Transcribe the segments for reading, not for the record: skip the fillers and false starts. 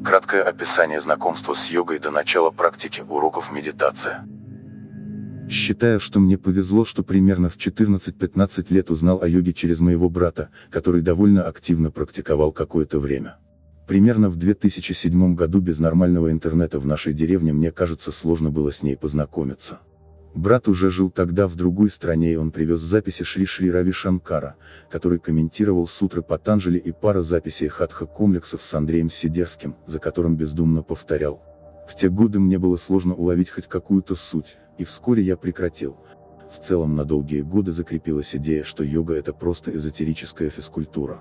Краткое описание знакомства с йогой до начала практики уроков медитация. Считаю, что мне повезло, что примерно в 14-15 лет узнал о йоге через моего брата, который довольно активно практиковал какое-то время. Примерно в 2007 году без нормального интернета в нашей деревне, мне кажется, сложно было с ней познакомиться. Брат уже жил тогда в другой стране, и он привез записи Шри Рави Шанкара, который комментировал сутры Патанджали, и пара записей хатха-комплексов с Андреем Сидерским, за которым бездумно повторял. В те годы мне было сложно уловить хоть какую-то суть, и вскоре я прекратил. В целом на долгие годы закрепилась идея, что йога — это просто эзотерическая физкультура.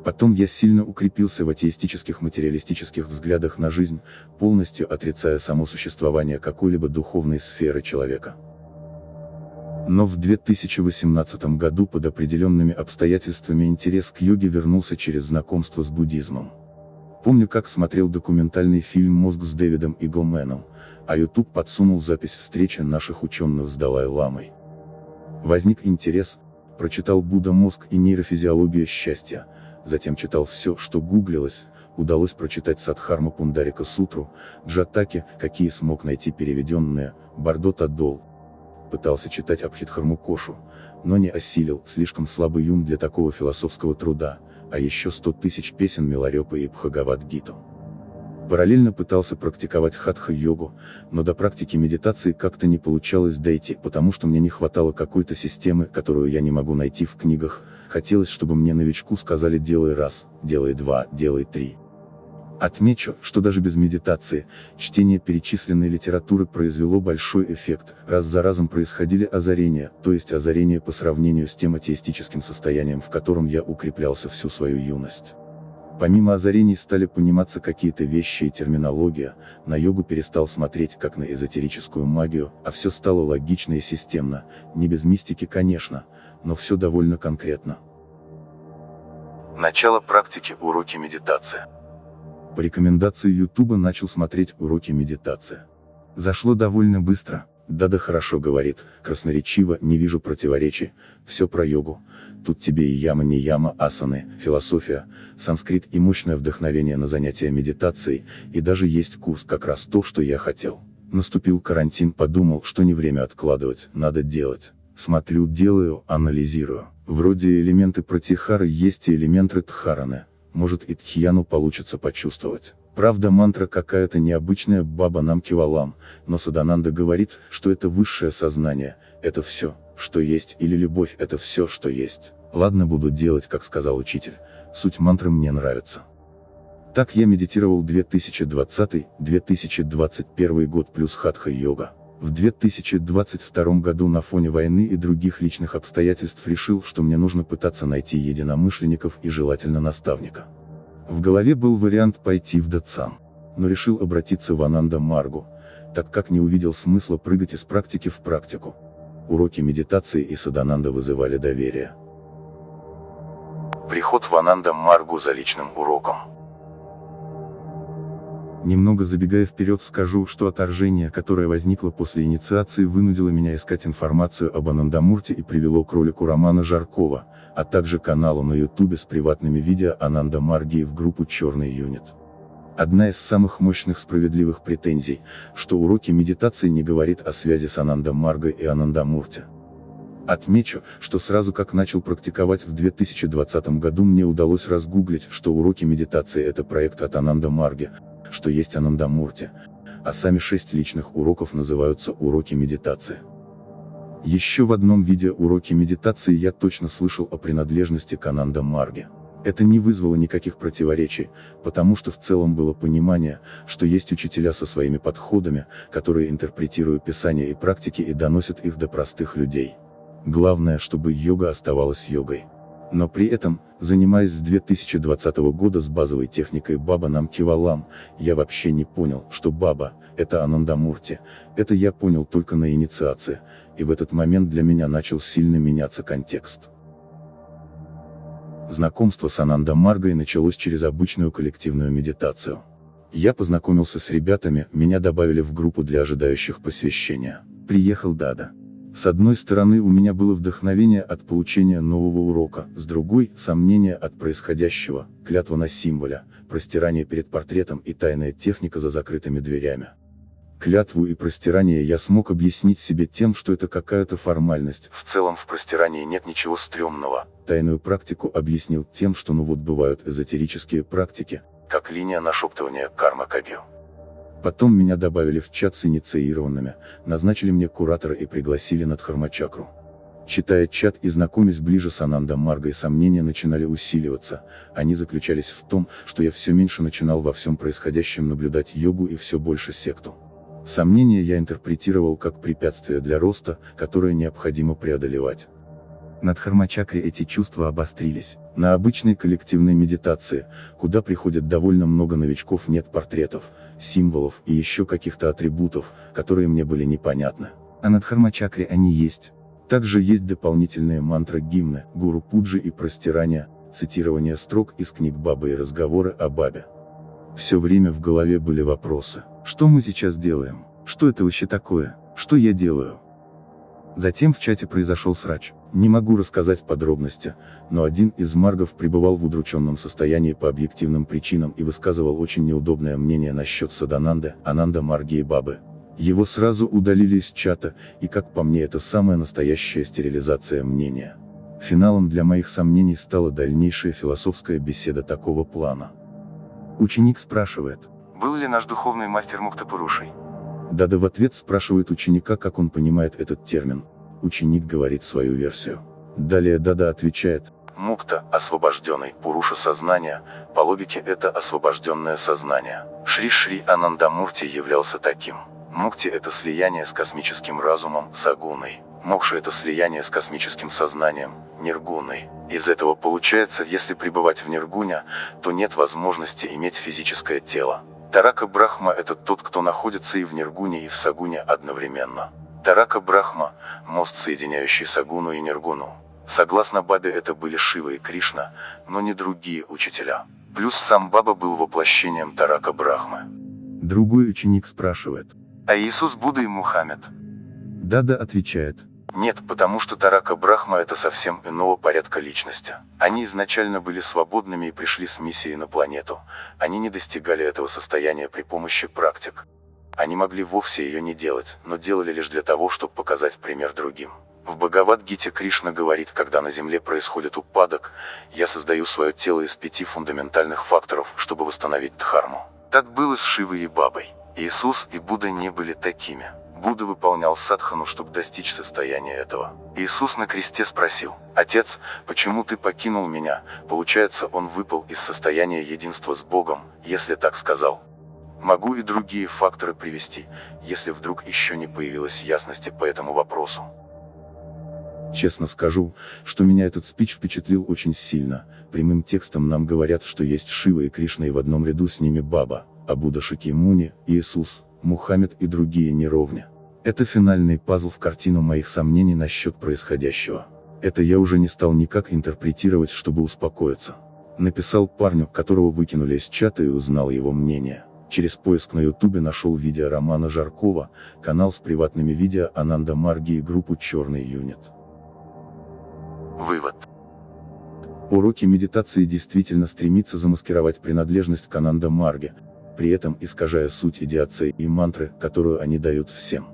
Потом я сильно укрепился в атеистических материалистических взглядах на жизнь, полностью отрицая само существование какой-либо духовной сферы человека. Но в 2018 году под определенными обстоятельствами интерес к йоге вернулся через знакомство с буддизмом. Помню, как смотрел документальный фильм «Мозг» с Дэвидом Иглменом, а YouTube подсунул запись встречи наших ученых с Далай-ламой. Возник интерес, прочитал «Будда, мозг и нейрофизиология счастья», затем читал все, что гуглилось, удалось прочитать Садхарма Пундарика Сутру, Джатаки, какие смог найти переведенные, Бардо Тадол. Пытался читать Абхидхарму Кошу, но не осилил, слишком слабый ум для такого философского труда, а еще 100 тысяч песен Миларепа и Бхагавад-гиту. Параллельно пытался практиковать хатха-йогу, но до практики медитации как-то не получалось дойти, потому что мне не хватало какой-то системы, которую я не могу найти в книгах. Хотелось, чтобы мне, новичку, сказали: делай раз, делай два, делай три. Отмечу, что даже без медитации, чтение перечисленной литературы произвело большой эффект, раз за разом происходили озарения, то есть озарения по сравнению с тем атеистическим состоянием, в котором я укреплялся всю свою юность. Помимо озарений стали пониматься какие-то вещи и терминология, на йогу перестал смотреть как на эзотерическую магию, а все стало логично и системно, не без мистики, конечно, но все довольно конкретно. Начало практики уроки медитации. По рекомендации YouTube начал смотреть уроки медитации. Зашло довольно быстро. Дада хорошо говорит, красноречиво, не вижу противоречий, все про йогу. Тут тебе и яма не яма, асаны, философия, санскрит и мощное вдохновение на занятия медитацией, и даже есть курс, как раз то, что я хотел. Наступил карантин, подумал, что не время откладывать, надо делать. Смотрю, делаю, анализирую. Вроде элементы пратихары есть и элементы дхараны. Может, и дхьяну получится почувствовать. Правда, мантра какая-то необычная, Баба Намки Валам, но Садананда говорит, что это высшее сознание, это все, что есть, или любовь — это все, что есть. Ладно, буду делать, как сказал учитель, суть мантры мне нравится. Так я медитировал 2020-2021 год плюс хатха-йога. В 2022 году на фоне войны и других личных обстоятельств решил, что мне нужно пытаться найти единомышленников и желательно наставника. В голове был вариант пойти в Датсан, но решил обратиться в Ананда Маргу, так как не увидел смысла прыгать из практики в практику. Уроки медитации и Садананда вызывали доверие. Приход в Ананда Маргу за личным уроком. Немного забегая вперед, скажу, что отторжение, которое возникло после инициации, вынудило меня искать информацию об Анандамурте и привело к ролику Романа Жаркова, а также каналу на YouTube с приватными видео Ананда Марги и в группу «Черный юнит». Одна из самых мощных справедливых претензий, что уроки медитации не говорит о связи с Ананда Маргой и Анандамурти. Отмечу, что сразу как начал практиковать в 2020 году, мне удалось разгуглить, что уроки медитации — это проект от Ананда Марги, что есть Анандамурти, а сами 6 личных уроков называются уроки медитации. Еще в одном видео уроки медитации я точно слышал о принадлежности к Ананда Марге. Это не вызвало никаких противоречий, потому что в целом было понимание, что есть учителя со своими подходами, которые интерпретируют писания и практики и доносят их до простых людей. Главное, чтобы йога оставалась йогой. Но при этом, занимаясь с 2020 года с базовой техникой Баба Намки Валам, я вообще не понял, что Баба — это Анандамурти. Это я понял только на инициации, и в этот момент для меня начал сильно меняться контекст. Знакомство с Ананда Маргой началось через обычную коллективную медитацию. Я познакомился с ребятами, меня добавили в группу для ожидающих посвящения. Приехал Дада. С одной стороны у меня было вдохновение от получения нового урока, с другой – сомнение от происходящего, клятва на символе, простирание перед портретом и тайная техника за закрытыми дверями. Клятву и простирание я смог объяснить себе тем, что это какая-то формальность, в целом в простирании нет ничего стрёмного. Тайную практику объяснил тем, что вот бывают эзотерические практики, как линия нашептывания карма кагю. Потом меня добавили в чат с инициированными, назначили мне куратора и пригласили на Дхармачакру. Читая чат и знакомясь ближе с Ананда Маргой, сомнения начинали усиливаться. Они заключались в том, что я все меньше начинал во всем происходящем наблюдать йогу и все больше секту. Сомнения я интерпретировал как препятствие для роста, которое необходимо преодолевать. На Дхармачакре эти чувства обострились. На обычной коллективной медитации, куда приходит довольно много новичков, нет портретов, символов и еще каких-то атрибутов, которые мне были непонятны. А на Дхармачакре они есть. Также есть дополнительные мантры, гимны, гуру пуджи и простирания, цитирование строк из книг Бабы и разговоры о Бабе. Все время в голове были вопросы. Что мы сейчас делаем? Что это вообще такое? Что я делаю? Затем в чате произошел срач. Не могу рассказать подробности, но один из маргов пребывал в удрученном состоянии по объективным причинам и высказывал очень неудобное мнение насчет Садананды, Ананда Марги и Бабы. Его сразу удалили из чата, и как по мне это самая настоящая стерилизация мнения. Финалом для моих сомнений стала дальнейшая философская беседа такого плана. Ученик спрашивает: был ли наш духовный мастер Муктапурушей? Дада в ответ спрашивает ученика, как он понимает этот термин. Ученик говорит свою версию. Далее Дада отвечает: Мукта – освобожденный, Пуруша – сознание, по логике это освобожденное сознание. Шри Анандамурти являлся таким. Мукти – это слияние с космическим разумом, сагуной. Мокша – это слияние с космическим сознанием, ниргуной. Из этого получается, если пребывать в ниргуне, то нет возможности иметь физическое тело. Тарака Брахма – это тот, кто находится и в ниргуне, и в сагуне одновременно. Тарака Брахма – мост, соединяющий сагуну и ниргуну. Согласно Бабе, это были Шива и Кришна, но не другие учителя. Плюс сам Баба был воплощением Тарака Брахмы. Другой ученик спрашивает: а Иисус, Будда и Мухаммед? Дада отвечает: нет, потому что Тарака Брахма – это совсем иного порядка личности. Они изначально были свободными и пришли с миссией на планету. Они не достигали этого состояния при помощи практик. Они могли вовсе ее не делать, но делали лишь для того, чтобы показать пример другим. В Бхагавад-гите Кришна говорит: когда на Земле происходит упадок, я создаю свое тело из 5 фундаментальных факторов, чтобы восстановить дхарму. Так было с Шивой и Бабой. Иисус и Будда не были такими. Будда выполнял садхану, чтобы достичь состояния этого. Иисус на кресте спросил: «Отец, почему ты покинул меня?» Получается, он выпал из состояния единства с Богом, если так сказал. Могу и другие факторы привести, если вдруг еще не появилось ясности по этому вопросу. Честно скажу, что меня этот спич впечатлил очень сильно. Прямым текстом нам говорят, что есть Шива и Кришна, и в одном ряду с ними Баба, а Будда, Шакьямуни, Иисус, Мухаммед и другие неровня. Это финальный пазл в картину моих сомнений насчет происходящего. Это я уже не стал никак интерпретировать, чтобы успокоиться. Написал парню, которого выкинули из чата, и узнал его мнение. Через поиск на ютубе нашел видео Романа Жаркова, канал с приватными видео Ананда Марги и группу Черный Юнит. Вывод. Уроки медитации действительно стремятся замаскировать принадлежность к Ананда Марге, при этом искажая суть идеации и мантры, которую они дают всем.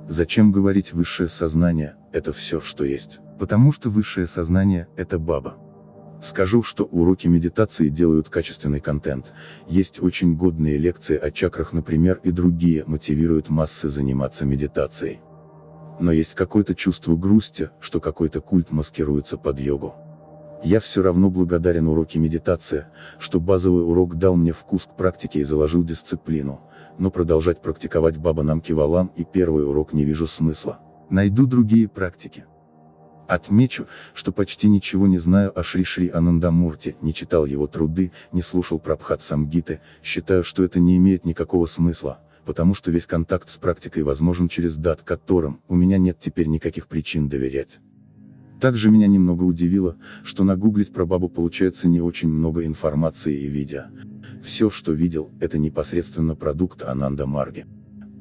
Зачем говорить высшее сознание, это все, что есть? Потому что высшее сознание – это Баба. Скажу, что уроки медитации делают качественный контент, есть очень годные лекции о чакрах, например, и другие мотивируют массы заниматься медитацией. Но есть какое-то чувство грусти, что какой-то культ маскируется под йогу. Я все равно благодарен уроке медитации, что базовый урок дал мне вкус к практике и заложил дисциплину, но продолжать практиковать Баба Намкивалам и первый урок не вижу смысла. Найду другие практики. Отмечу, что почти ничего не знаю о Шри Анандамурти, не читал его труды, не слушал Прабхат Самгиты, считаю, что это не имеет никакого смысла, потому что весь контакт с практикой возможен через дат, которым у меня нет теперь никаких причин доверять. Также меня немного удивило, что нагуглить про Бабу получается не очень много информации и видео. Все, что видел, это непосредственно продукт Ананда Марги.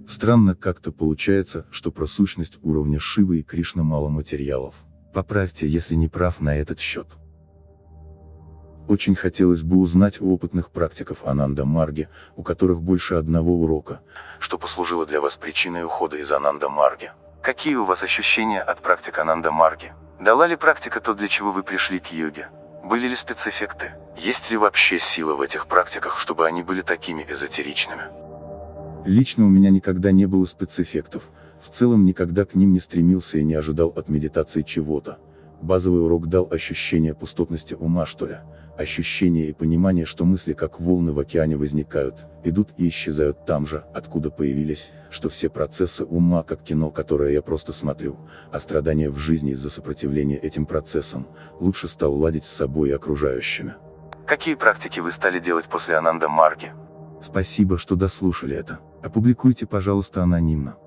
Странно как-то получается, что про сущность уровня Шивы и Кришны мало материалов. Поправьте, если не прав на этот счет. Очень хотелось бы узнать у опытных практиков Ананда Марги, у которых больше одного урока, что послужило для вас причиной ухода из Ананда Марги. Какие у вас ощущения от практик Ананда Марги? Дала ли практика то, для чего вы пришли к йоге? Были ли спецэффекты? Есть ли вообще сила в этих практиках, чтобы они были такими эзотеричными? Лично у меня никогда не было спецэффектов, в целом никогда к ним не стремился и не ожидал от медитации чего-то. Базовый урок дал ощущение пустотности ума, что ли, ощущение и понимание, что мысли как волны в океане возникают, идут и исчезают там же, откуда появились, что все процессы ума как кино, которое я просто смотрю, а страдания в жизни из-за сопротивления этим процессам, лучше стал ладить с собой и окружающими. Какие практики вы стали делать после Ананда Марги? Спасибо, что дослушали это. Опубликуйте, пожалуйста, анонимно.